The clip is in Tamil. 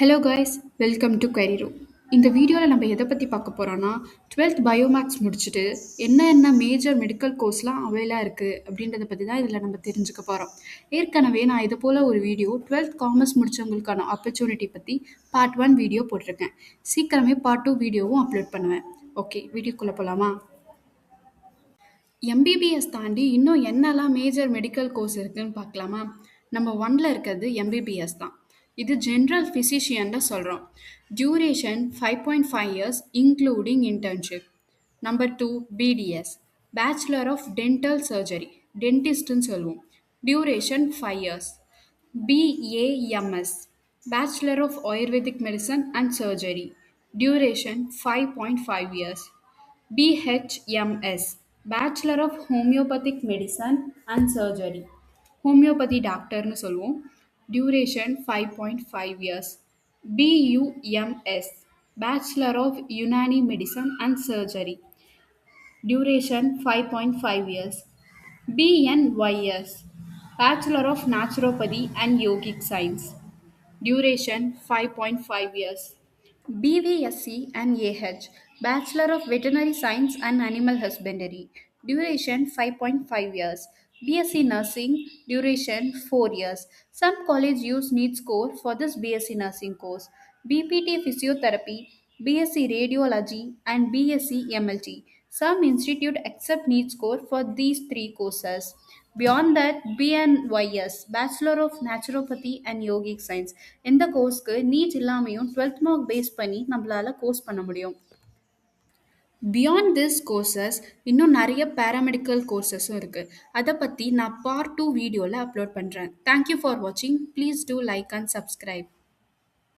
ஹலோ காய்ஸ், வெல்கம் டு கரிரோ. இந்த வீடியோவில் நம்ம எதை பற்றி பார்க்க போகிறோன்னா 12th பயோமேக்ஸ் முடிச்சுட்டு என்ன மேஜர் மெடிக்கல் கோர்ஸ்லாம் அவைலாக இருக்குது அப்படின்றத பற்றி தான் இதில் நம்ம தெரிஞ்சுக்க போகிறோம். ஏற்கனவே நான் இது போல் ஒரு வீடியோ 12th காமர்ஸ் முடித்தவங்களுக்கான ஆப்பர்ச்சுனிட்டி பற்றி பார்ட் 1 வீடியோ போட்டிருக்கேன். சீக்கிரமே பார்ட் 2 வீடியோவும் அப்லோட் பண்ணுவேன். ஓகே, வீடியோக்குள்ளே போகலாமா? எம்பிபிஎஸ் தாண்டி இன்னும் என்னெல்லாம் மேஜர் மெடிக்கல் கோர்ஸ் இருக்குதுன்னு பார்க்கலாமா? நம்ம 1ல் இருக்கிறது எம்பிபிஎஸ் தான். இது ஜென்ரல் ஃபிசிஷியன் சொல்கிறோம். Duration 5.5 years including internship. Number 2 BDS, bachelor of dental surgery, டென்டிஸ்ட்னு சொல்லுவோம். Duration 5 years. BAMS, bachelor of Ayurvedic medicine and surgery, duration 5.5 years. BHMS, Bachelor of Homeopathic Medicine and Surgery, homeopathy டாக்டர்னு சொல்லுவோம். Duration 5.5 years. BUMS, Bachelor of Unani Medicine and Surgery, duration 5.5 years. BNYS, Bachelor of Naturopathy and Yogic Science, duration 5.5 years. BVSC and AH, Bachelor of Veterinary Science and Animal Husbandry, duration 5.5 years. BSc Nursing, duration 4 years. Some college use NEET score for this BSc Nursing course. BPT Physiotherapy, BSc Radiology and BSc MLT. Some institute accept NEET score for these three courses. Beyond that, BNYS, Bachelor of Naturopathy and Yogic Science. இந்த கோர்ஸ்க்கு நீட் இல்லாமையும் 12th மார்க் பேஸ் பண்ணி நம்மளால கோர்ஸ் பண்ண முடியும். பியாண்ட் திஸ் கோர்சஸ் இன்னும் நிறைய பேராமெடிக்கல் கோர்சஸும் இருக்குது. அதை பற்றி நான் பார்ட் 2 வீடியோவில் அப்லோட் பண்ணுறேன். தேங்க்யூ ஃபார் வாட்சிங். Please do like and subscribe.